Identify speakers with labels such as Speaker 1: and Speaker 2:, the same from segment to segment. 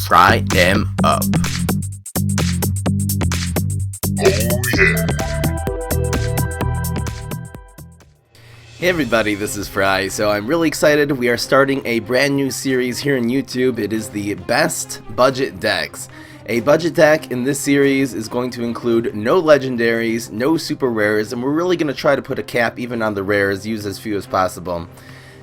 Speaker 1: fry them up. Oh yeah. Hey everybody, this is Fry. So I'm really excited. We are starting a brand new series here on YouTube. It is the best budget decks. A budget deck in this series is going to include no legendaries, no super rares, and we're really going to try to put a cap even on the rares, use as few as possible.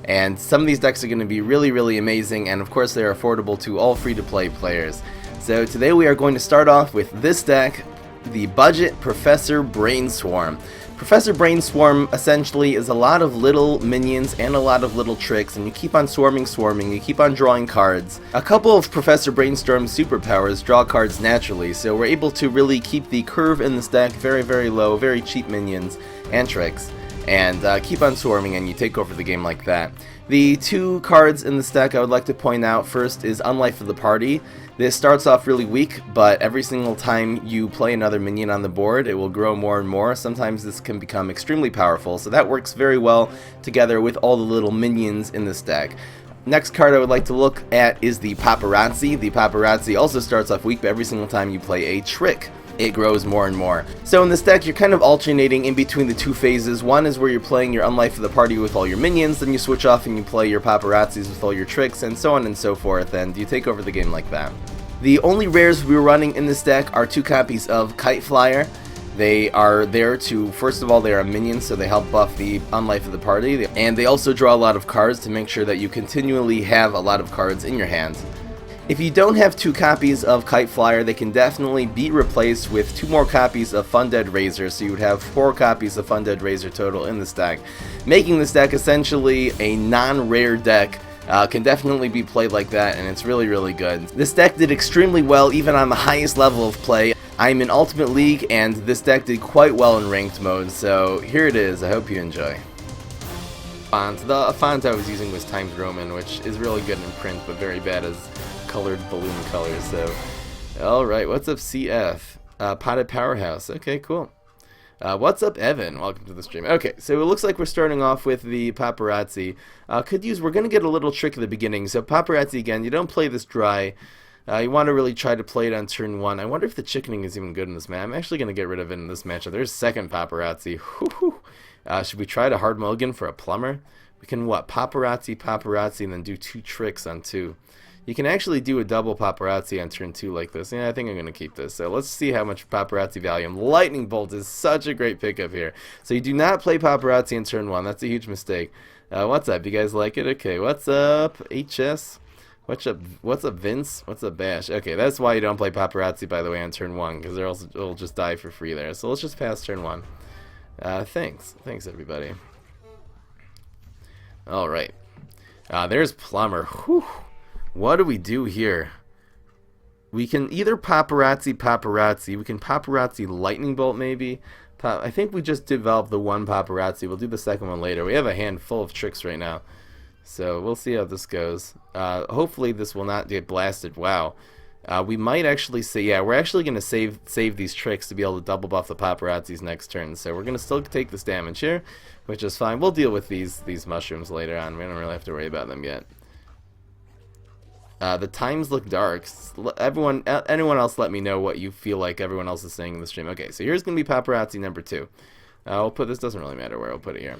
Speaker 1: And some of these decks are going to be really amazing, and of course they are affordable to all free-to-play players. So today we are going to start off with this deck, the Budget Professor Brainstorm. Professor Brainstorm essentially is a lot of little minions and a lot of little tricks, and you keep on swarming, you keep on drawing cards. A couple of Professor Brainstorm's superpowers draw cards naturally, so we're able to really keep the curve in this deck very low, very cheap minions and tricks, and keep on swarming and you take over the game like that. The two cards in this deck I would like to point out first is Unlife of the Party. This starts off really weak, but every single time you play another minion on the board, it will grow more and more. Sometimes this can become extremely powerful, so that works very well together with all the little minions in this deck. Next card I would like to look at is the Paparazzi. The Paparazzi also starts off weak, but every single time you play a trick, it grows more and more. So in this deck, you're kind of alternating in between the two phases. One is where you're playing your Unlife of the Party with all your minions, then you switch off and you play your Paparazzis with all your tricks, and so on and so forth, and you take over the game like that. The only rares we're running in this deck are two copies of Kite Flyer. They are there to, first of all, they are minions, so they help buff the Unlife of the Party, and they also draw a lot of cards to make sure that you continually have a lot of cards in your hand. If you don't have two copies of Kite Flyer, they can definitely be replaced with two more copies of Fundead Razor, so you would have 4 copies of Fundead Razor total in this deck, making this deck essentially a non-rare deck. Can definitely be played like that, and it's really good. This deck did extremely well even on the highest level of play. I'm in Ultimate League, and this deck did quite well in ranked mode, so here it is. I hope you enjoy. The font I was using was Times Roman, which is really good in print, but very bad as colored balloon colors. So, alright, what's up CF? Potted Powerhouse, okay, cool. What's up Evan? Welcome to the stream. Okay, so it looks like we're starting off with the Paparazzi. We're going to get a little trick at the beginning. So Paparazzi, again, you don't play this dry. You want to really try to play it on turn 1. I wonder if the chickening is even good in this match. I'm actually going to get rid of it in this matchup. There's second Paparazzi. Should we try to hard mulligan for a plumber? We can, what, Paparazzi, and then do 2 tricks on 2. You can actually do a double Paparazzi on turn 2 like this. Yeah, I think I'm going to keep this. So let's see how much Paparazzi value. Lightning Bolt is such a great pickup here. So you do not play Paparazzi on turn 1. That's a huge mistake. What's up? You guys like it? Okay, what's up HS? What's up Vince? What's up Bash? Okay, that's why you don't play Paparazzi, by the way, on turn 1, because it'll just die for free there. So let's just pass turn 1. Thanks everybody. Alright. There's Plumber. Whew. What do we do here? We can either Paparazzi. We can Paparazzi Lightning Bolt maybe. I think we just developed the one Paparazzi. We'll do the second one later. We have a hand full of tricks right now. So we'll see how this goes. Hopefully this will not get blasted. Wow. We might actually say, yeah, we're actually going to save these tricks to be able to double buff the Paparazzis next turn. So we're going to still take this damage here, which is fine. We'll deal with these mushrooms later on. We don't really have to worry about them yet. The times look dark. Anyone else let me know what you feel like everyone else is saying in the stream. Okay, so here's going to be Paparazzi number 2. We'll put this, doesn't really matter where I'll put it here.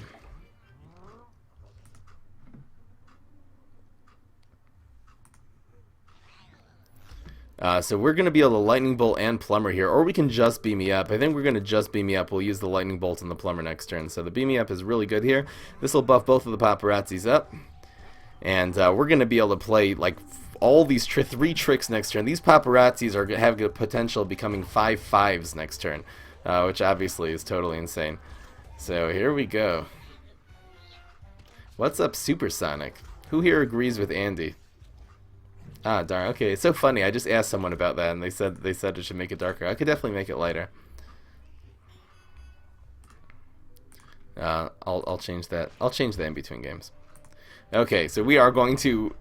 Speaker 1: So we're going to be able to Lightning Bolt and Plumber here, or we can just Beam Me Up. I think we're going to just Beam Me Up. We'll use the Lightning Bolt and the Plumber next turn. So the Beam Me Up is really good here. This will buff both of the Paparazzis up. And we're going to be able to play like all these 3 tricks next turn. These Paparazzis have the potential of becoming 5/5s next turn, which obviously is totally insane. So here we go. What's up Supersonic? Who here agrees with Andy? Ah, darn. Okay, it's so funny. I just asked someone about that, and they said it should make it darker. I could definitely make it lighter. I'll change that. I'll change that in between games. Okay, so we are going to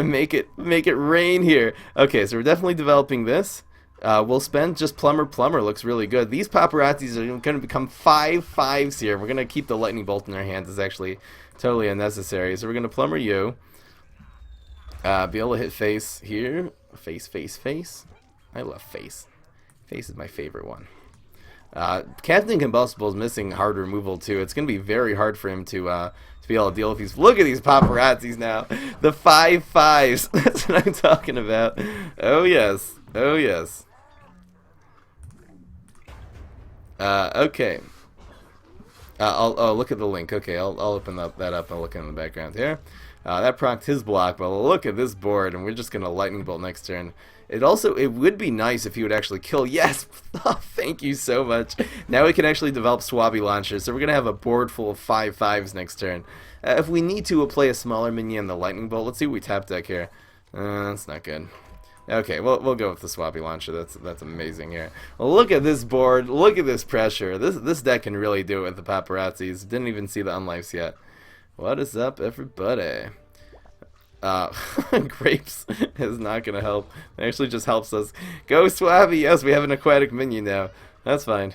Speaker 1: make it rain here. Okay, so we're definitely developing this. We'll spend just Plumber. Plumber looks really good. These Paparazzis are going to become 5/5s here. We're going to keep the Lightning Bolt in our hands. It's actually totally unnecessary. So we're going to Plumber you. Be able to hit face here. Face, face, face. I love face. Face is my favorite one. Captain Combustible is missing hard removal too. It's going to be very hard for him to be able to deal with these. Look at these paparazzis now. The 5/5s. That's what I'm talking about. Oh yes. Oh yes. Okay. I'll look at the link. Okay, I'll open that up and look in the background here. That procced his block, but look at this board, and we're just gonna lightning bolt next turn. It would be nice if he would actually kill. Yes, oh, thank you so much. Now we can actually develop Swabby launchers, so we're gonna have a board full of 5/5s next turn. If we need to, we'll play a smaller minion, the lightning bolt. Let's see what we tap deck here. That's not good. Okay, we'll go with the Swabby launcher. That's amazing here. Well, look at this board. Look at this pressure. This deck can really do it with the paparazzis. Didn't even see the unlifes yet. What is up, everybody? Grapes is not gonna help. It actually just helps us. Go Swabby! Yes, we have an aquatic minion now. That's fine.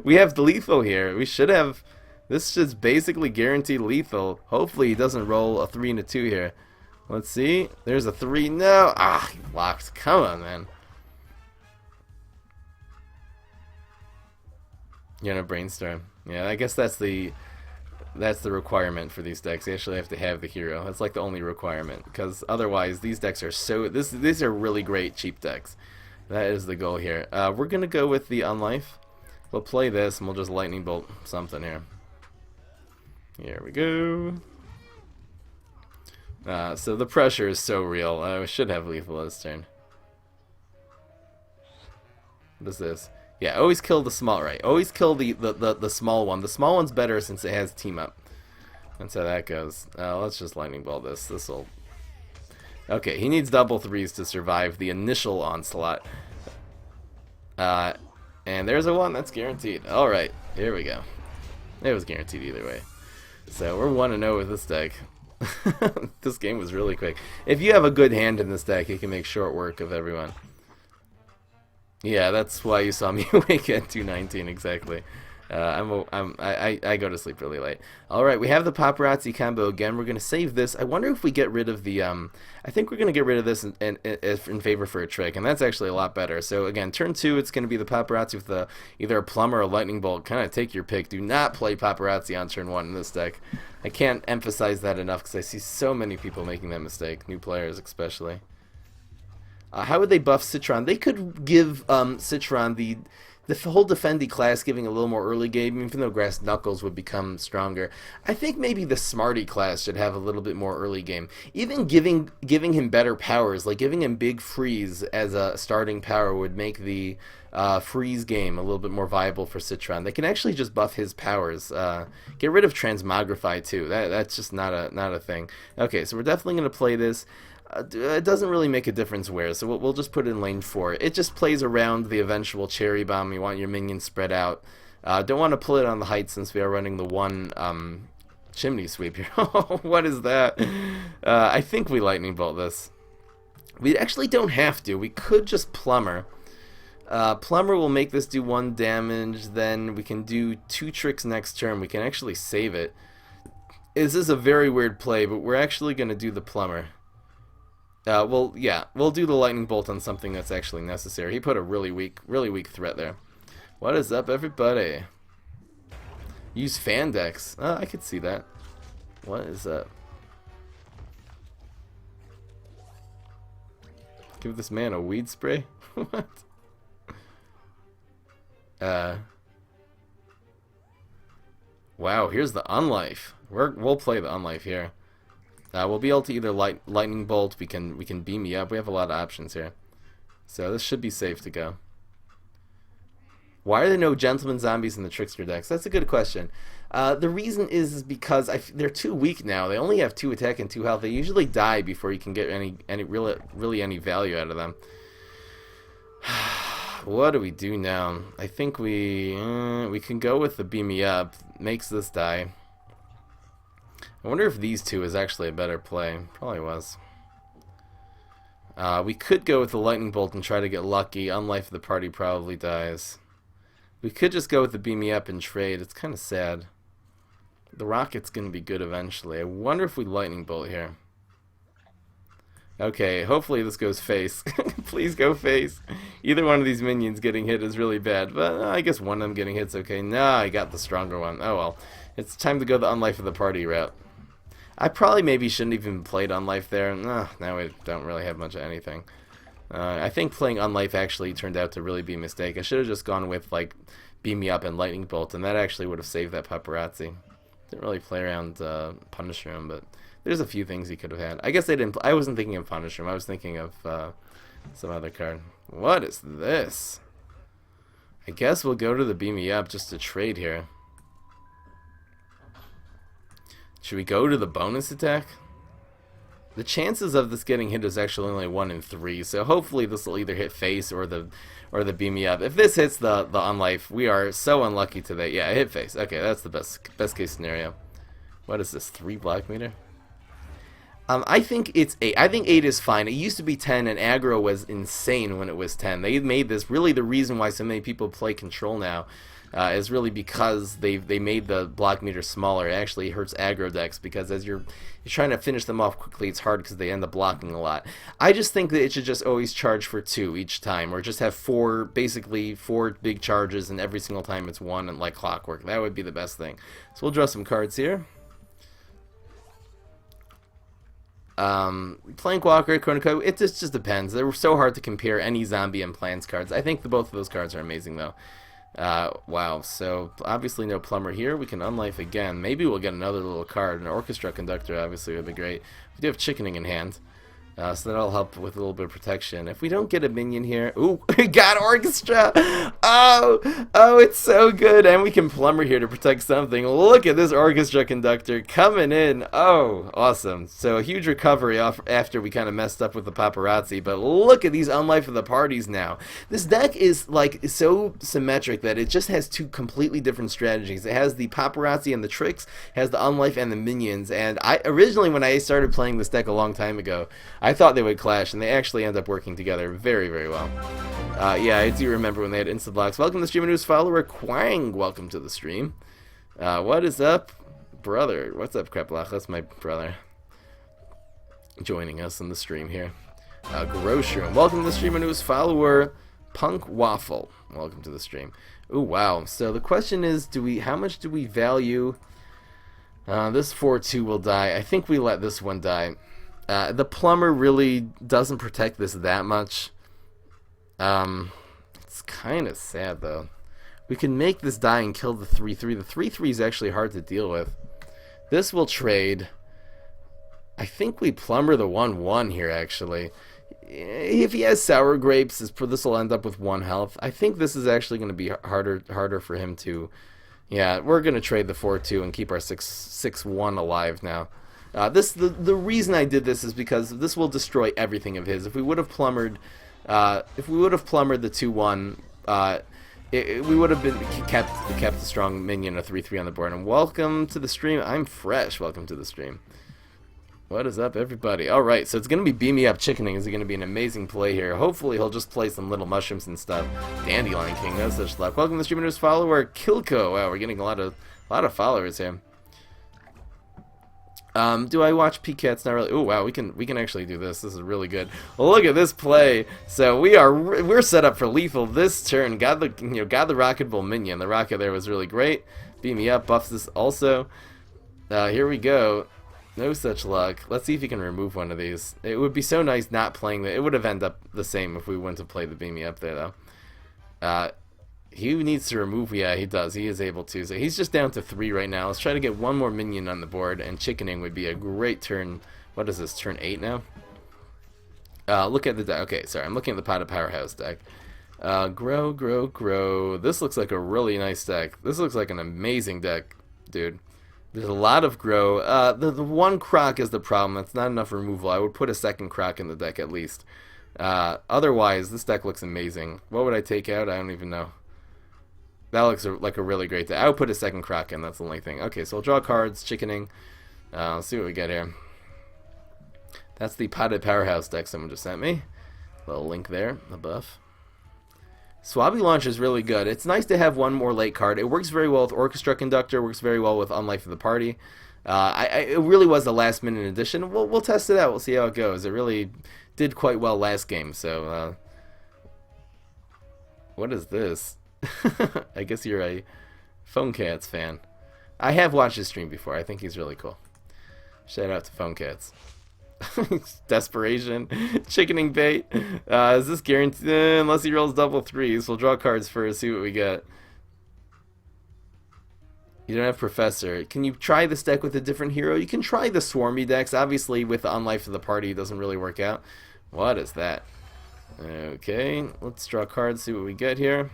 Speaker 1: We have the lethal here. We should have. This is basically guaranteed lethal. Hopefully he doesn't roll a 3 and a 2 here. Let's see. There's a 3. No! Ah, he blocks. Come on, man. You're gonna brainstorm. Yeah, I guess that's the requirement for these decks. You actually have to have the hero. That's like the only requirement, because otherwise these decks are these are really great cheap decks. That is the goal here. We're gonna go with the unlife. We'll play this and we'll just lightning bolt something here. Here we go. So the pressure is so real. We should have lethal this turn. What is this? Yeah, always kill the small, right? Always kill the small one. The small one's better since it has team up. That's how that goes. Let's just lightning bolt this. This'll. Okay, he needs double 3s to survive the initial onslaught. And there's a 1 that's guaranteed. All right, here we go. It was guaranteed either way. So we're 1-0 with this deck. This game was really quick. If you have a good hand in this deck, you can make short work of everyone. Yeah, that's why you saw me wake at 2:19 exactly. I go to sleep really late. All right, we have the paparazzi combo again. We're gonna save this. I wonder if we get rid of the I think we're gonna get rid of this in favor for a trick, and that's actually a lot better. So again, turn 2, it's gonna be the paparazzi with either a plumber or a lightning bolt. Kind of take your pick. Do not play paparazzi on turn 1 in this deck. I can't emphasize that enough because I see so many people making that mistake, new players especially. How would they buff Citron? They could give Citron the whole Defendy class, giving a little more early game, even though Grass Knuckles would become stronger. I think maybe the Smarty class should have a little bit more early game. Even giving him better powers, like giving him Big Freeze as a starting power would make the freeze game a little bit more viable for Citron. They can actually just buff his powers. Get rid of Transmogrify too. That's just not a thing. Okay, so we're definitely going to play this. It doesn't really make a difference where, so we'll just put it in lane 4. It just plays around the eventual Cherry Bomb. You want your minions spread out. Don't want to pull it on the height since we are running the 1 Chimney Sweep here. What is that? I think we lightning bolt this. We actually don't have to. We could just Plumber. Plumber will make this do 1 damage, then we can do 2 tricks next turn. We can actually save it. This is a very weird play, but we're actually going to do the Plumber. Well, yeah, we'll do the lightning bolt on something that's actually necessary. He put a really weak threat there. What is up, everybody? Use fan decks. I could see that. What is up? Give this man a weed spray? What? Wow, here's the unlife. We'll play the unlife here. We'll be able to either lightning bolt. We can beam me up. We have a lot of options here, so this should be safe to go. Why are there no gentleman zombies in the trickster decks? That's a good question. The reason is because they're too weak now. They only have 2 attack and 2 health. They usually die before you can get really any value out of them. What do we do now? I think we can go with the beam me up. Makes this die. I wonder if these 2 is actually a better play. Probably was. We could go with the lightning bolt and try to get lucky. Unlife the party probably dies. We could just go with the beam me up and trade. It's kind of sad. The rocket's going to be good eventually. I wonder if we lightning bolt here. Okay, hopefully this goes face. Please go face. Either one of these minions getting hit is really bad, but I guess one of them getting hit's okay. Nah, I got the stronger one. Oh well. It's time to go the unlife of the party route. I probably maybe shouldn't even played unlife there. Nah, now we don't really have much of anything. I think playing unlife actually turned out to really be a mistake. I should have just gone with like beam me up and lightning bolt, and that actually would have saved that paparazzi. Didn't really play around Punisher him, but there's a few things he could have had. I guess they didn't. I wasn't thinking of Punisher him. I was thinking of some other card. What is this? I guess we'll go to the beam me up just to trade here. Should we go to the bonus attack? The chances of this getting hit is actually only 1 in 3, so hopefully this will either hit face or the beam me up. If this hits the unlife, we are so unlucky today. Yeah, it hit face. Okay, that's the best case scenario. What is this? 3 black meter? I think it's 8. I think 8 is fine. It used to be 10, and aggro was insane when it was 10. They made this really the reason why so many people play control now. Is really because they made the block meter smaller. It actually hurts aggro decks because as you're trying to finish them off quickly, it's hard because they end up blocking a lot. I just think that it should just always charge for 2 each time, or just have basically 4 big charges, and every single time it's 1 and like clockwork. That would be the best thing. So we'll draw some cards here. Plankwalker, Chronoco, it just depends. They're so hard to compare any zombie and plants cards. I think both of those cards are amazing though. Wow, so obviously no plumber here. We can unlife again. Maybe we'll get another little card. An orchestra conductor obviously would be great. We do have chickening in hand, so that'll help with a little bit of protection. If we don't get a minion here, ooh, we got orchestra. Oh, it's so good, and we can plumber here to protect something. Look at this orchestra conductor coming in. Oh, awesome. So a huge recovery after we kind of messed up with the paparazzi, but look at these unlife of the parties now. This deck is like so symmetric that it just has 2 completely different strategies. It has the paparazzi and the tricks, it has the unlife and the minions, and originally when I started playing this deck a long time ago, I thought they would clash, and they actually end up working together very, very well. Yeah, I do remember when they had instant blocks. Welcome to the stream, a news follower, Quang. Welcome to the stream. What is up, brother? What's up, Kreplach? That's my brother joining us in the stream here. Groshroom. Welcome to the stream, a news follower, Punk Waffle. Welcome to the stream. Ooh, wow. So the question is, how much do we value? This 4-2 will die. I think we let this one die. The plumber really doesn't protect this that much. It's kind of sad though. We can make this die and kill the 3-3. The 3-3 is actually hard to deal with. This will trade. I think we plumber the 1-1 here actually. If he has sour grapes, this will end up with 1 health. I think this is actually going to be harder for him to. Yeah, we're going to trade the 4-2 and keep our 6-1 alive now. The reason I did this is because this will destroy everything of his. If we would have plumbered the 2-1, we would have kept a strong minion, a 3-3 on the board. And welcome to the stream. I'm fresh. Welcome to the stream. What is up, everybody? All right, so it's gonna be beam me up chickening. Is going to be an amazing play here. Hopefully, he'll just play some little mushrooms and stuff. Dandelion King, no such luck. Welcome to the stream, news follower Kilko. Wow, we're getting a lot of followers here. Do I watch PCATs? Not really. Oh wow, we can actually do this. This is really good. Well, look at this play. So we're set up for lethal this turn. Got the rocket bull minion. The rocket there was really great. Beam me up, buffs this also. Here we go. No such luck. Let's see if he can remove one of these. It would be so nice not playing that. It would have ended up the same if we went to play the beam me up there though. He needs to remove. Yeah, he does. He is able to. So he's just down to 3 right now. Let's try to get one more minion on the board, and chickening would be a great turn. What is this? Turn 8 now? Look at the deck. Okay, sorry. I'm looking at the Pot of Powerhouse deck. Grow. This looks like a really nice deck. This looks like an amazing deck, dude. There's a lot of grow. The one croc is the problem. That's not enough removal. I would put a second croc in the deck at least. Otherwise, this deck looks amazing. What would I take out? I don't even know. That looks like a really great deck. I would put a second croc in. That's the only thing. Okay, so we'll draw cards. Chickening. Let's see what we get here. That's the Potted Powerhouse deck someone just sent me. Little link there. The buff. Swabby Launch is really good. It's nice to have one more late card. It works very well with Orchestra Conductor, works very well with Unlife of the Party. It really was a last minute addition. We'll test it out. We'll see how it goes. It really did quite well last game. So, what is this? I guess you're a Phone Cats fan. I have watched his stream before. I think he's really cool. Shout out to Phone Cats. Desperation. Chickening bait. Is this guaranteed? Unless he rolls double threes. We'll draw cards first, see what we get. You don't have Professor. Can you try this deck with a different hero? You can try the Swarmy decks. Obviously, with the Unlife of the Party, it doesn't really work out. What is that? Okay, let's draw cards, see what we get here.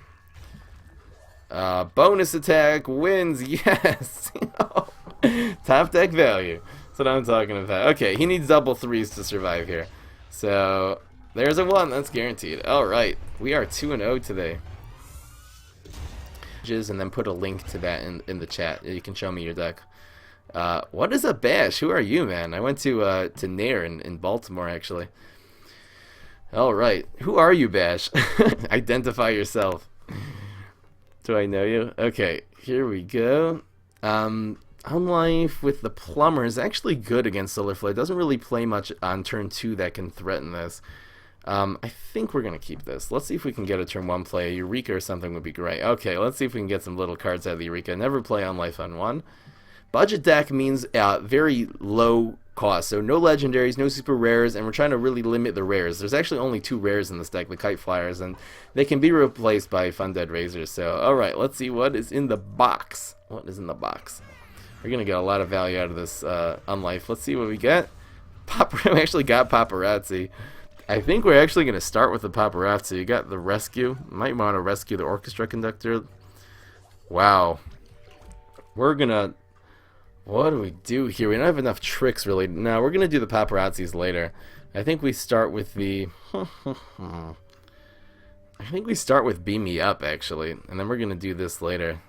Speaker 1: Bonus attack wins. Yes. Top deck value. That's what I'm talking about. Okay, he needs double threes to survive here. So, there's a 1. That's guaranteed. Alright, we are 2-0 today. And then put a link to that in the chat. You can show me your deck. What is a Bash? Who are you, man? I went to Nair in Baltimore, actually. Alright, who are you, Bash? Identify yourself. Do I know you? Okay, here we go. Unlife with the Plumber is actually good against Solar Flare. Doesn't really play much on turn 2 that can threaten this. I think we're going to keep this. Let's see if we can get a turn 1 play. A Eureka or something would be great. Okay, let's see if we can get some little cards out of the Eureka. Never play Unlife on 1. Budget deck means very low cost. So no legendaries, no super rares, and we're trying to really limit the rares. There's actually only 2 rares in this deck, the Kite Flyers, and they can be replaced by Fun Dead Razors. So, alright, let's see what is in the box. What is in the box? We're going to get a lot of value out of this Unlife. Let's see what we get. We actually got Paparazzi. I think we're actually going to start with the Paparazzi. You got the Rescue. Might want to rescue the Orchestra Conductor. Wow. We're going to... What do we do here? We don't have enough tricks, really. No, we're going to do the Paparazzis later. I think we start with the... I think we start with Beam Me Up, actually. And then we're going to do this later.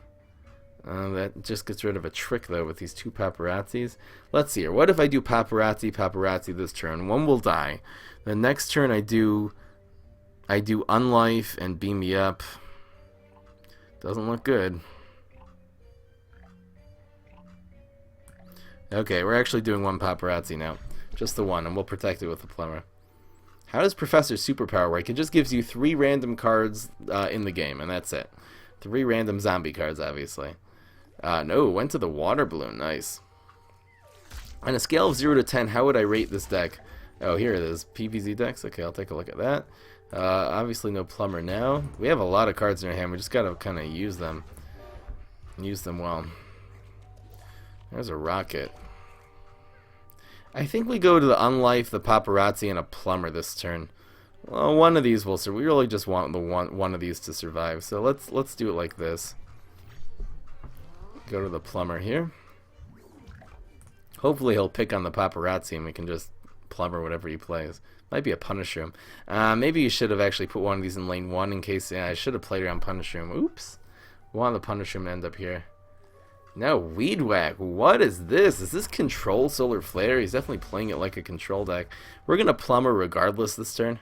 Speaker 1: That just gets rid of a trick, though, with these 2 Paparazzis. Let's see here. What if I do Paparazzi this turn? 1 will die. The next turn I do Unlife and Beam Me Up. Doesn't look good. Okay, we're actually doing 1 Paparazzi now. Just the 1, and we'll protect it with the Plumber. How does Professor Superpower work? It just gives you 3 random cards in the game, and that's it. 3 random zombie cards, obviously. No, went to the Water Balloon. Nice. On a scale of 0 to 10, how would I rate this deck? Oh, here it is. PvZ decks. Okay, I'll take a look at that. Obviously no Plumber now. We have a lot of cards in our hand. We just gotta kind of use them. Use them well. There's a Rocket. I think we go to the Unlife, the Paparazzi, and a Plumber this turn. Well, one of these will survive. We really just want the one of these to survive. So let's do it like this. Go to the Plumber here. Hopefully he'll pick on the Paparazzi and we can just Plumber whatever he plays. Might be a Punish Room. Maybe you should have actually put one of these in lane 1 in case... Yeah, I should have played around Punish Room. Oops. We want the Punish Room to end up here. Now Weed Whack. What is this? Is this Control Solar Flare? He's definitely playing it like a control deck. We're going to Plumber regardless this turn.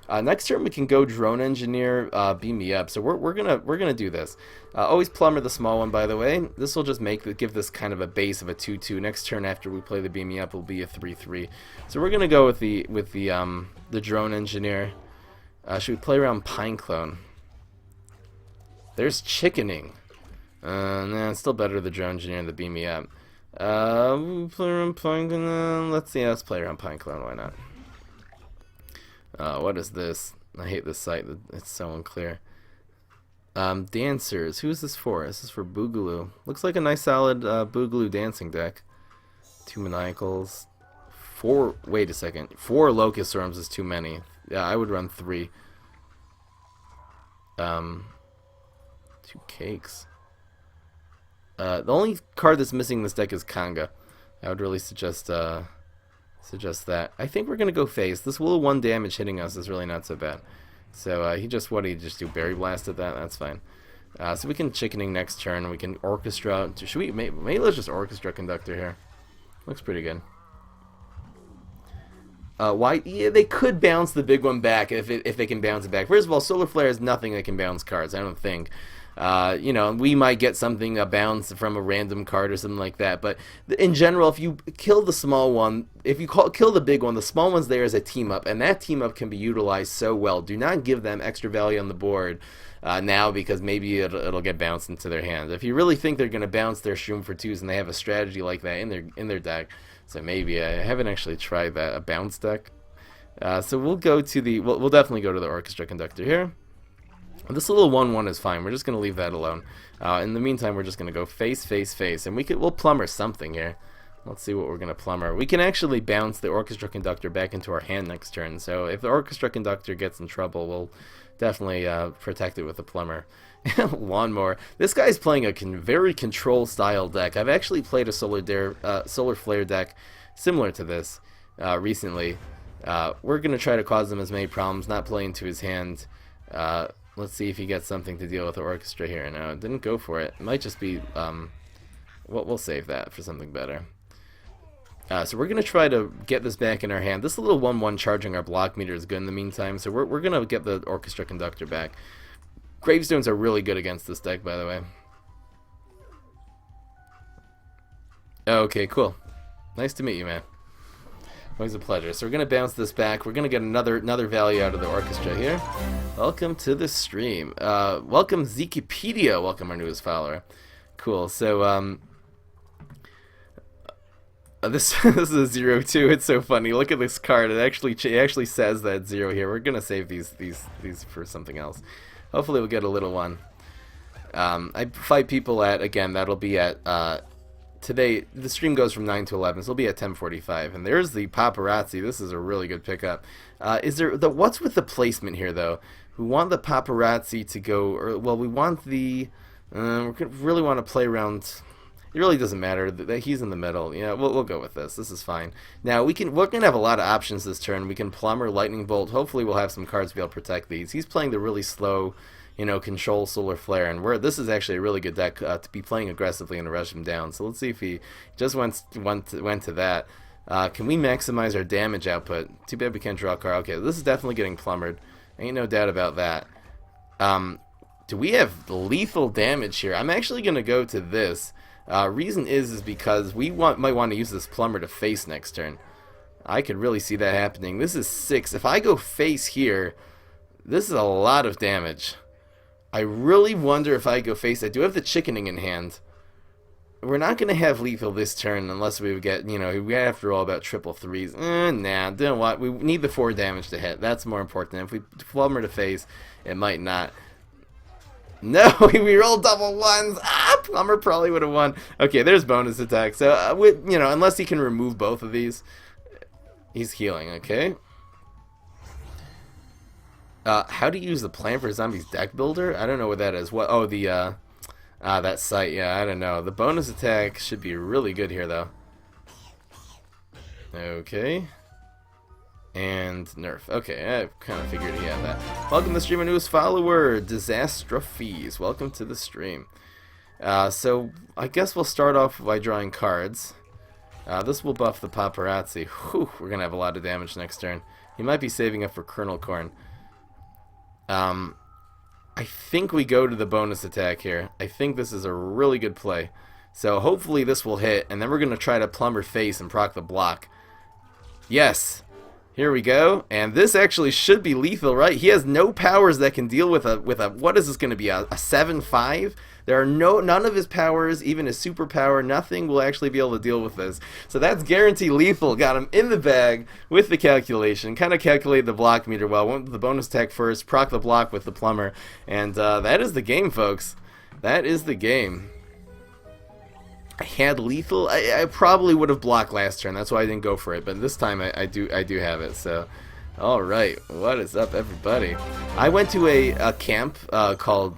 Speaker 1: Next turn we can go Drone Engineer, Beam Me Up. So we're gonna do this. Always Plumber the small one, by the way. This will just give this kind of a base of a 2/2. Next turn after we play the Beam Me Up will be a 3/3. So we're gonna go with the Drone Engineer. Should we play around Pine Clone? There's Chickening. Nah, it's still better the Drone Engineer than the Beam Me Up. Play around Pine Clone. Let's play around Pine Clone. Why not? What is this? I hate this site. It's so unclear. Dancers. Who is this for? This is for Boogaloo. Looks like a nice solid Boogaloo dancing deck. 2 Maniacals. 4... Wait a second. 4 Locust Storms is too many. Yeah, I would run 3. 2 Cakes. The only card that's missing in this deck is Kanga. I would really suggest that. I think we're going to go Phase. This will 1 damage hitting us is really not so bad. So what did he just do? Berry Blast at that? That's fine. So we can Chickening next turn. We can Orchestra. Should we? Maybe let's just Orchestra Conductor here. Looks pretty good. why? Yeah, they could bounce the big one back if they can bounce it back. First of all, Solar Flare is nothing that can bounce cards. I don't think. You know, we might get something, a bounce from a random card or something like that. But in general, if you kill the small one, if you kill the big one, the small one's there as a team up, and that team up can be utilized so well. Do not give them extra value on the board now, because maybe it'll get bounced into their hand. If you really think they're going to bounce their Shroom for 2s and they have a strategy like that in their deck, so maybe I haven't actually tried that, a bounce deck. So we'll go to the we'll definitely go to the Orchestra Conductor here. This little 1/1 is fine. We're just going to leave that alone. In the meantime, we're just going to go face, face, face, and we'll plumber something here. Let's see what we're going to plumber. We can actually bounce the Orchestra Conductor back into our hand next turn. So if the Orchestra Conductor gets in trouble, we'll definitely protect it with the plumber. Lawnmower. This guy's playing a very control style deck. I've actually played a Solar Flare deck similar to this recently. We're going to try to cause him as many problems, not play into his hand. Let's see if he gets something to deal with the Orchestra here. No, it didn't go for it. It might just be, we'll save that for something better. So we're going to try to get this back in our hand. This little 1/1 charging our block meter is good in the meantime, so we're going to get the Orchestra Conductor back. Gravestones are really good against this deck, by the way. Okay, cool. Nice to meet you, man. Always a pleasure. So we're going to bounce this back. We're going to get another value out of the Orchestra here. Welcome to the stream. Welcome Zekipedia. Welcome our newest follower. Cool. So this is a 0-2. It's so funny. Look at this card. It actually says that 0 here. We're going to save these for something else. Hopefully we'll get a little one. I fight people at, again, that'll be at today. The stream goes from 9 to 11, so it'll be at 10:45. And there's the Paparazzi. This is a really good pickup. What's with the placement here, though? We want the Paparazzi to go, we want the, we really want to play around. It really doesn't matter that he's in the middle. Yeah, we'll go with this. This is fine. Now we're gonna have a lot of options this turn. We can Plumber, Lightning Bolt. Hopefully we'll have some cards to be able to protect these. He's playing the really slow, control Solar Flare, and this is actually a really good deck to be playing aggressively and to rush him down. So let's see if he just went to that. Can we maximize our damage output? Too bad we can't draw a card. Okay, this is definitely getting plumbered. Ain't no doubt about that. Do we have lethal damage here? I'm actually gonna go to this. Reason is because we might want to use this plumber to face next turn. I could really see that happening. This is 6. If I go face here, this is a lot of damage. I really wonder if I go face. I do have the chickening in hand. We're not going to have lethal this turn unless we get, we after all about triple 3s. Nah, you know what? We need the 4 damage to hit. That's more important. If we plumber to face, it might not. No, we rolled double 1s. Plumber probably would have won. Okay, there's bonus attack. So, unless he can remove both of these, he's healing. Okay. How do you use the Plan for Zombies deck builder? I don't know what that is. What? Oh, that site. Yeah, I don't know. The bonus attack should be really good here, though. Okay. And nerf. Okay, I kind of figured he had that. Welcome to the stream, a newest follower, Disastrophes. Welcome to the stream. So I guess we'll start off by drawing cards. This will buff the Paparazzi. Whew, we're gonna have a lot of damage next turn. He might be saving up for Kernel Corn. I think we go to the bonus attack here. I think this is a really good play. So hopefully this will hit, and then we're gonna try to plumber face and proc the block. Yes. Here we go, and this actually should be lethal, right? He has no powers that can deal with a what is this going to be, a 7/5? There are none of his powers, even his superpower, nothing will actually be able to deal with this. So that's guaranteed lethal. Got him in the bag with the calculation. Kind of calculated the block meter well. Went with the bonus attack first, proc the block with the plumber, and that is the game, folks. That is the game. I had lethal. I probably would have blocked last turn. That's why I didn't go for it. But this time I do have it. So, all right. What is up, everybody? I went to a camp called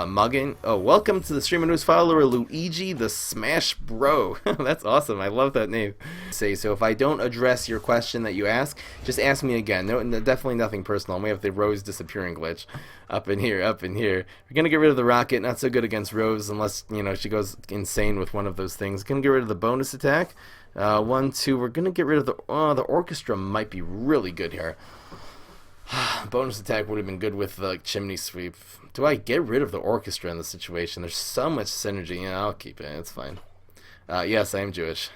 Speaker 1: Mugging. Oh, welcome to the stream, news follower Luigi the Smash Bro. That's awesome. I love that name. So if I don't address your question that you ask, just ask me again. No, definitely nothing personal. We have the Rose disappearing glitch up in here. We're gonna get rid of the rocket. Not so good against Rose unless she goes insane with one of those things. Gonna get rid of the bonus attack. 1, 2. We're gonna get rid of the orchestra. Might be really good here. Bonus attack would have been good with the chimney sweep. Do I get rid of the orchestra in this situation? There's so much synergy. Yeah, I'll keep it. It's fine. Yes, I am Jewish.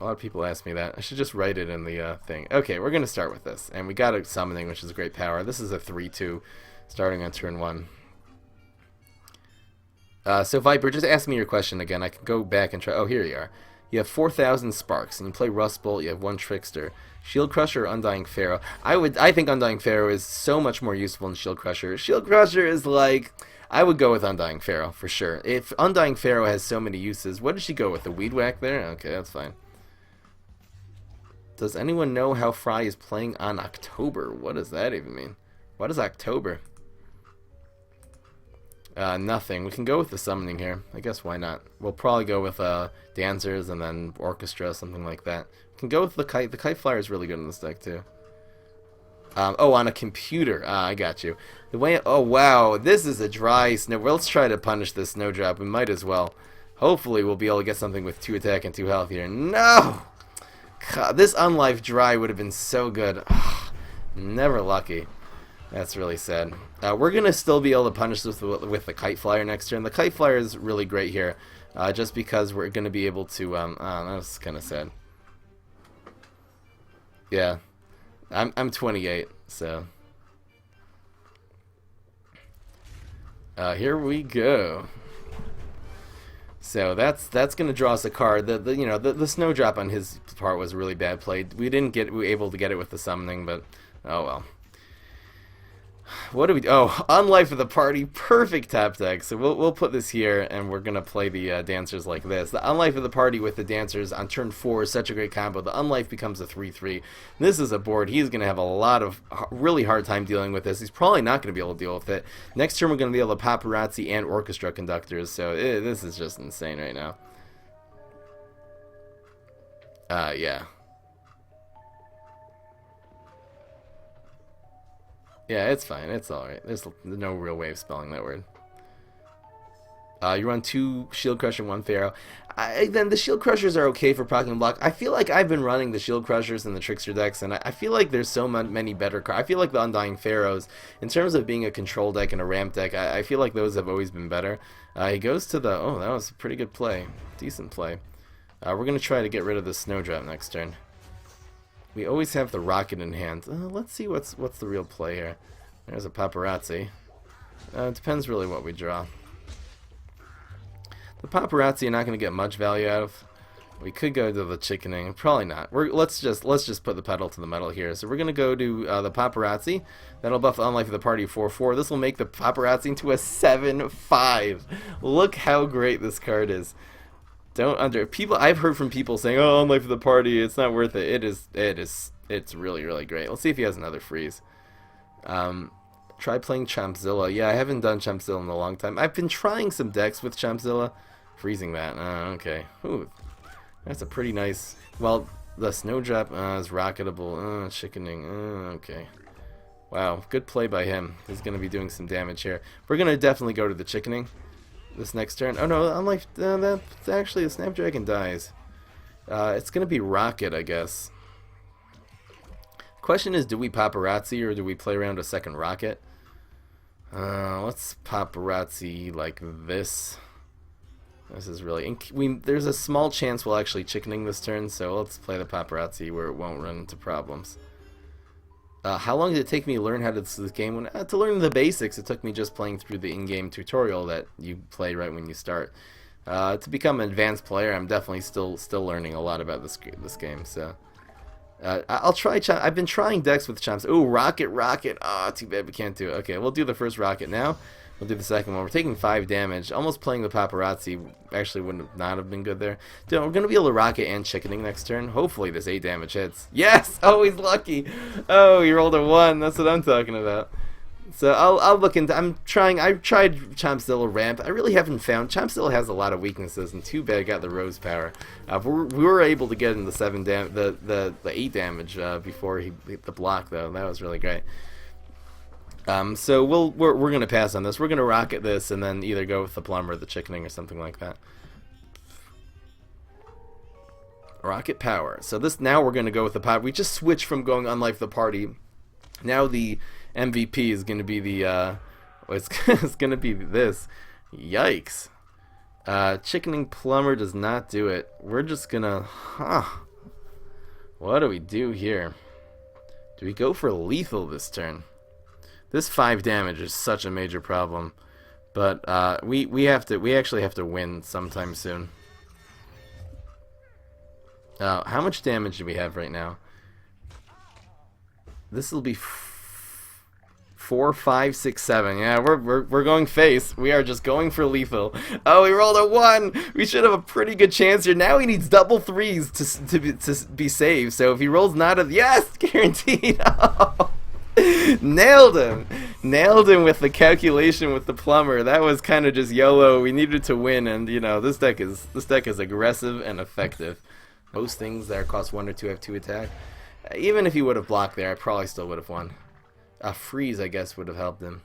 Speaker 1: A lot of people ask me that. I should just write it in the thing. Okay, we're going to start with this. And we got a summoning, which is a great power. This is a 3-2 starting on turn 1. So Viper, just ask me your question again. I can go back and try. Oh, here you are. You have 4,000 sparks, and you play Rust Bolt. You have 1 Trickster. Shield Crusher or Undying Pharaoh? I think Undying Pharaoh is so much more useful than Shield Crusher. Shield Crusher is like... I would go with Undying Pharaoh, for sure. If Undying Pharaoh has so many uses, what did she go with? The Weed Whack there? Okay, that's fine. Does anyone know how Fry is playing on October? What does that even mean? What is October? Nothing. We can go with the summoning here. I guess why not? We'll probably go with dancers and then orchestra, something like that. We can go with the kite. The kite flyer is really good in this deck too. Oh, on a computer. I got you. The way. Oh wow, this is a dry snow. Let's try to punish this snowdrop. We might as well. Hopefully, we'll be able to get something with 2 attack and 2 health here. No. God, this unlife dry would have been so good. Never lucky. That's really sad. We're going to still be able to punish this with the Kite Flyer next turn. The Kite Flyer is really great here, just because we're going to be able to... that's kind of sad. Yeah. I'm 28, so... here we go. So that's going to draw us a card. The snowdrop on his part was a really bad play. We were able to get it with the summoning, but oh well. What do we do? Oh, Unlife of the Party, perfect tap deck. So we'll put this here, and we're gonna play the dancers like this. The Unlife of the Party with the dancers on turn 4 is such a great combo. The Unlife becomes a 3/3. This is a board he's gonna have a lot of really hard time dealing with this. He's probably not gonna be able to deal with it. Next turn we're gonna be able to paparazzi and orchestra conductors. So this is just insane right now. Yeah. Yeah, it's fine. It's alright. There's no real way of spelling that word. You run 2 Shield Crusher, 1 Pharaoh. Then the Shield Crushers are okay for proccing block. I feel like I've been running the Shield Crushers and the Trickster decks, and I feel like there's so many better cards. I feel like the Undying Pharaohs, in terms of being a control deck and a ramp deck, I feel like those have always been better. He goes to the... Oh, that was a pretty good play. Decent play. We're going to try to get rid of the Snowdrop next turn. We always have the rocket in hand. Let's see what's the real play here. There's a paparazzi. It depends really what we draw. The paparazzi you're not going to get much value out of. We could go to the chickening. Probably not. Let's just put the pedal to the metal here. So we're going to go to the paparazzi. That'll buff Unlife of the Party 4/4. This will make the paparazzi into a 7/5. Look how great this card is. I've heard from people saying, "Oh, Unlife of the Party, it's not worth it." It's really, really great. Let's see if he has another freeze. Try playing Champzilla. Yeah, I haven't done Champzilla in a long time. I've been trying some decks with Champzilla. Freezing that. Okay. Ooh, that's a pretty nice... Well, the Snowdrop is rocketable. Chickening. Okay. Wow, good play by him. He's going to be doing some damage here. We're going to definitely go to the chickening this next turn. Oh no, Unlife... that's actually a Snapdragon dies. It's going to be Rocket, I guess. Question is, do we paparazzi or do we play around a second rocket? Let's paparazzi like this. This is really... there's a small chance we'll actually chickening this turn, so let's play the paparazzi where it won't run into problems. How long did it take me to learn how to do this game? To learn the basics, it took me just playing through the in-game tutorial that you play right when you start. To become an advanced player, I'm definitely still learning a lot about this game, so... I'll try. I've been trying decks with Champs. Ooh, Rocket. Ah, too bad we can't do it. Okay, we'll do the first Rocket now. We'll do the second one. We're taking 5 damage. Almost playing the paparazzi actually wouldn't have been good there. Dude, we're gonna be able to Rocket and chickening next turn. Hopefully this 8 damage hits. Yes! Oh, he's lucky. Oh, he rolled a 1. That's what I'm talking about. So I'll look into... I've tried Champzilla ramp. I really haven't found... Champzilla has a lot of weaknesses, and too bad I got the Rose power. We were able to get in the 8 damage before he hit the block, though. That was really great. So we're gonna pass on this. We're gonna Rocket this, and then either go with the Plum or the chickening or something like that. Rocket power. So this, now we're going to go with the power. We just switched from going unlife the party. Now the MVP is going to be the, it's going to be this. Yikes. Chickening plumber does not do it. We're just going to, what do we do here? Do we go for lethal this turn? This 5 damage is such a major problem. But we actually have to win sometime soon. How much damage do we have right now? This will be 4, 5, 6, 7. Yeah, we're going face. We are just going for lethal. Oh, we rolled a 1. We should have a pretty good chance here. Now he needs double 3s to be saved. So if he rolls not a, yes, guaranteed. Oh. Nailed him with the calculation with the plumber. That was kind of just YOLO. We needed to win, and you know, this deck is aggressive and effective. Most things that cost 1 or 2 have 2 attack. Even if he would have blocked there, I probably still would have won. A freeze, I guess, would have helped him.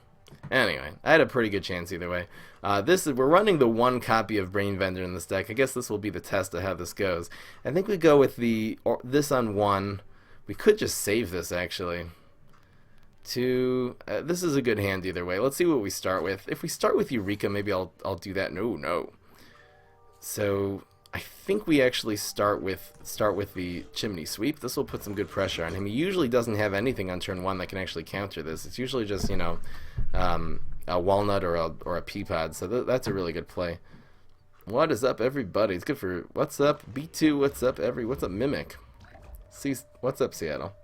Speaker 1: Anyway, I had a pretty good chance either way. We're running the 1 copy of Brain Vendor in this deck. I guess this will be the test of how this goes. I think we go with this on 1. We could just save this actually. This is a good hand either way. Let's see what we start with. If we start with Eureka, maybe I'll do that. No. So I think we actually start with the Chimney Sweep. This will put some good pressure on him. He usually doesn't have anything on turn 1 that can actually counter this. It's usually just, you know, a walnut or a pea pod. So that's a really good play. What is up, everybody? It's good for what's up B2. What's up what's up Mimic? See, what's up Seattle?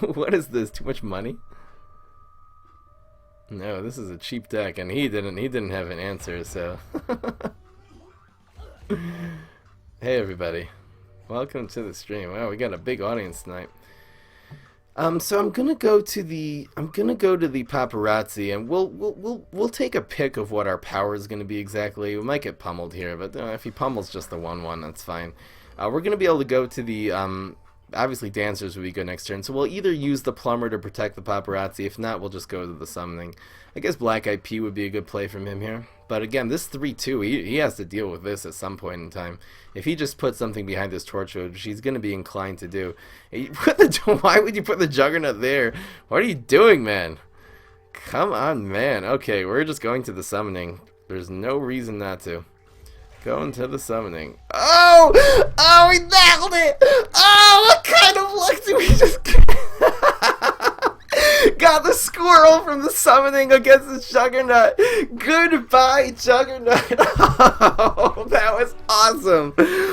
Speaker 1: What is this? Too much money? No, this is a cheap deck, and he didn't have an answer. So, hey everybody, welcome to the stream. Wow, we got a big audience tonight. So I'm gonna go to the paparazzi, and we'll take a pick of what our power is gonna be exactly. We might get pummeled here, but if he pummels just the 1/1, that's fine. We're gonna be able to go to the obviously dancers would be good next turn, so we'll either use the plumber to protect the paparazzi. If not, we'll just go to the summoning. I guess Black Eyed Pea would be a good play from him here, but again, this 3/2, he has to deal with this at some point in time. If he just puts something behind this torchwood, which he's going to be inclined to do. Why would you put the Juggernaut there? What are you doing, man? Come on, man. Okay, we're just going to the summoning. There's no reason not to. Going to the summoning. Oh! Oh, we nailed it! Oh, what kind of luck do we just get? Got the squirrel from the summoning against the Juggernaut. Goodbye, Juggernaut. Oh, that was awesome.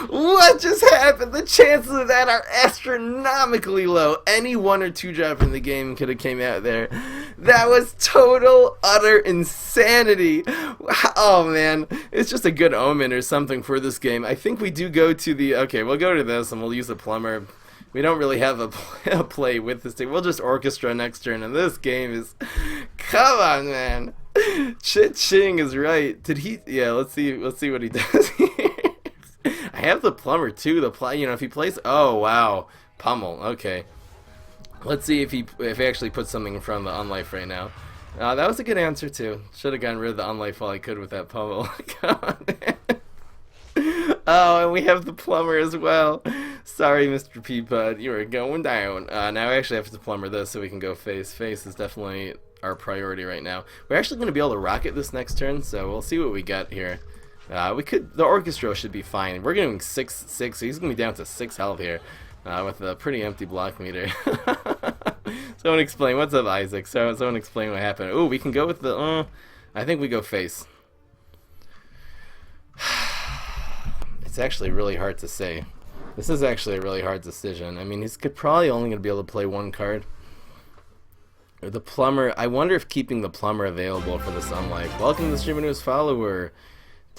Speaker 1: What just happened? The chances of that are astronomically low. Any 1 or 2 drop in the game could have came out there. That was total, utter insanity. Oh, man. It's just a good omen or something for this game. I think we do go to the... Okay, we'll go to this and we'll use a plumber. We don't really have a play with this thing. We'll just orchestra next turn, and this game is... Come on, man. Ching is right. Did he... Yeah, let's see what he does here. I have the plumber, too. If he plays... Oh, wow. Pummel. Okay. Let's see if he actually puts something in front of the unlife right now. That was a good answer, too. Should have gotten rid of the unlife while I could with that pummel. Come on, man. Oh, and we have the plumber as well. Sorry, Mr. Peapod, you are going down. Now I actually have to plumber this so we can go face. Face is definitely our priority right now. We're actually going to be able to rocket this next turn, so we'll see what we get here. The orchestra should be fine. We're getting 6, so he's going to be down to 6 health here with a pretty empty block meter. Someone explain. What's up, Isaac? Someone explain what happened. Ooh, we can go with the... I think we go face. It's actually really hard to say. This is actually a really hard decision. I mean, he's probably only going to be able to play 1 card. Or the plumber. I wonder if keeping the plumber available for this unlife. Welcome to the stream, newest follower.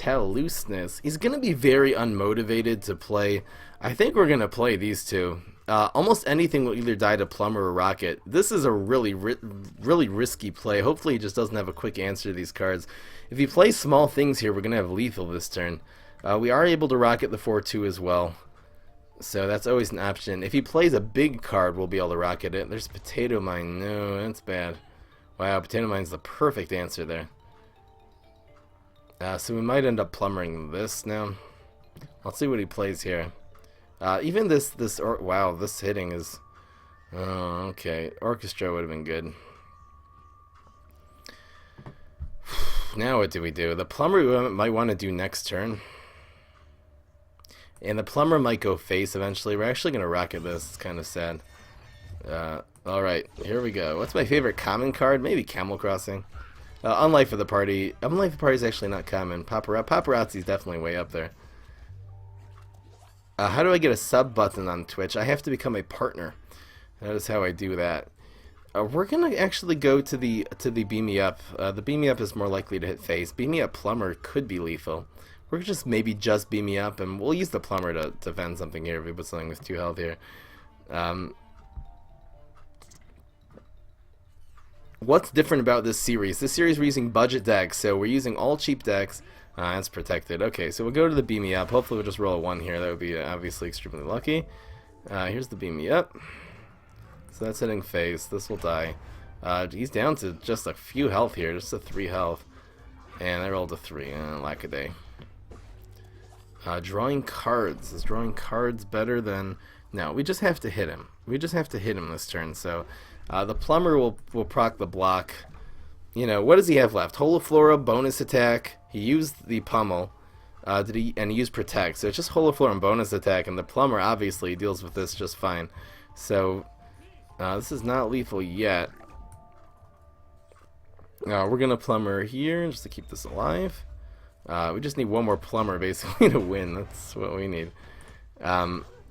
Speaker 1: Looseness. He's going to be very unmotivated to play. I think we're going to play these two. Almost anything will either die to plumber or rocket. This is a really risky play. Hopefully he just doesn't have a quick answer to these cards. If he plays small things here, we're going to have lethal this turn. We are able to rocket the 4/2 as well. So that's always an option. If he plays a big card, we'll be able to rocket it. There's Potato Mine. No, that's bad. Wow, Potato Mine's the perfect answer there. So we might end up plumbering this now. Let's see what he plays here. Even wow, this hitting is... Oh, okay. Orchestra would have been good. Now what do we do? The plumber we might want to do next turn. And the plumber might go face eventually. We're actually going to rocket this. It's kind of sad. Alright, here we go. What's my favorite common card? Maybe Camel Crossing. Unlife for the Party. Unlife for the Party is actually not common. Paparazzi is definitely way up there. How do I get a sub button on Twitch? I have to become a partner. That is how I do that. We're gonna actually go to the Beam Me Up. The Beam Me Up is more likely to hit face. Beam Me Up Plumber could be lethal. We're just maybe just Beam Me Up, and we'll use the Plumber to defend something here if we put something with 2 health here. What's different about this series? This series we're using budget decks, so we're using all cheap decks. It's protected. Okay, so we'll go to the Beam Me Up. Hopefully we'll just roll a 1 here. That would be obviously extremely lucky. Here's the Beam Me Up. So that's hitting face. This will die. He's down to just a few health here, just a 3 health. And I rolled a 3. Lack a day. Drawing cards. Is drawing cards better than... No, we just have to hit him. We just have to hit him this turn. So the plumber will proc the block. You know, what does he have left? Holoflora, bonus attack. He used the pummel. And he used protect. So it's just Holoflora and bonus attack. And the plumber obviously deals with this just fine. So this is not lethal yet. We're going to plumber here just to keep this alive. We just need one more plumber basically to win. That's what we need.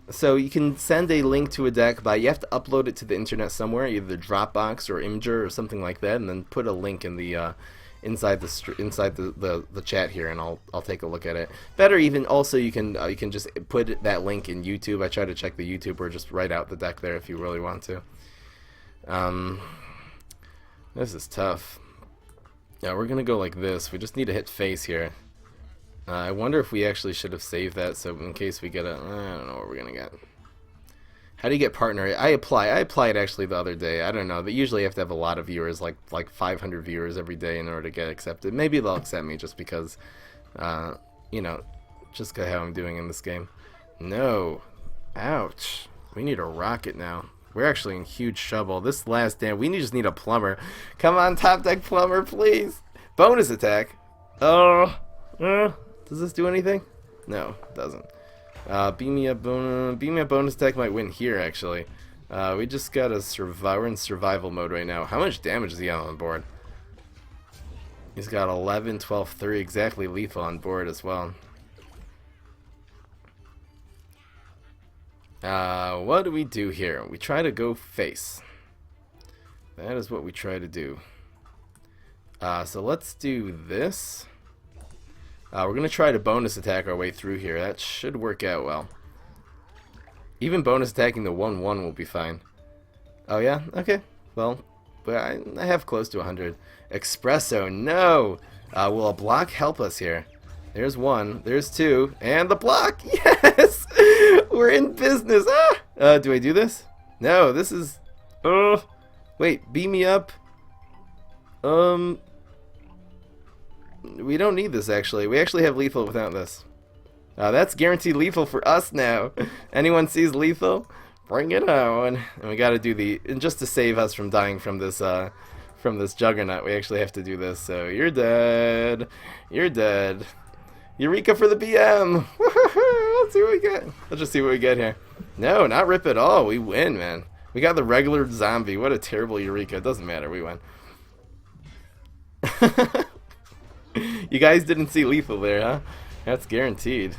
Speaker 1: So you can send a link to a deck, but you have to upload it to the internet somewhere, either Dropbox or Imgur or something like that, and then put a link in the inside the chat here, and I'll take a look at it. Better even, also you can just put that link in YouTube. I try to check the YouTube or just write out the deck there if you really want to. This is tough. Yeah, we're gonna go like this. We just need to hit face here. I wonder if we actually should have saved that, so in case we get a... I don't know what we're gonna get. How do you get partner? I applied actually the other day. I don't know. But usually you have to have a lot of viewers, like 500 viewers every day in order to get accepted. Maybe they'll accept me just because, you know, just how I'm doing in this game. No. Ouch. We need a rocket now. We're actually in huge trouble. This last damn, we just need a plumber. Come on, top deck plumber, please. Bonus attack. Oh. Does this do anything? No, it doesn't. Beam Me Up bonus attack might win here, actually. We just gotta survive. We're in survival mode right now. How much damage is he on the board? He's got 11, 12, 3, exactly lethal on board as well. What do we do here? We try to go face. That is what we try to do. So let's do this. We're going to try to bonus attack our way through here. That should work out well. Even bonus attacking the 1-1 will be fine. Oh yeah? Okay. Well, but I have close to 100. Espresso, no! Will a block help us here? There's 1, there's 2, and the block! Yes! We're in business! Do I do this? No, this is... wait, Beam Me Up. We don't need this, actually. We actually have lethal without this. That's guaranteed lethal for us now. Anyone sees lethal? Bring it on. And we gotta do the... And just to save us from dying from this juggernaut, we actually have to do this. So, you're dead. You're dead. Eureka for the BM! Let's see what we get. Let's just see what we get here. No, not rip at all. We win, man. We got the regular zombie. What a terrible Eureka. It doesn't matter. We win. You guys didn't see lethal there, huh? That's guaranteed.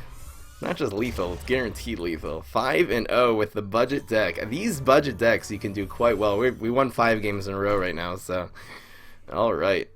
Speaker 1: Not just lethal, it's guaranteed lethal. 5-0 with the budget deck. These budget decks you can do quite well. We won 5 games in a row right now, so... Alright.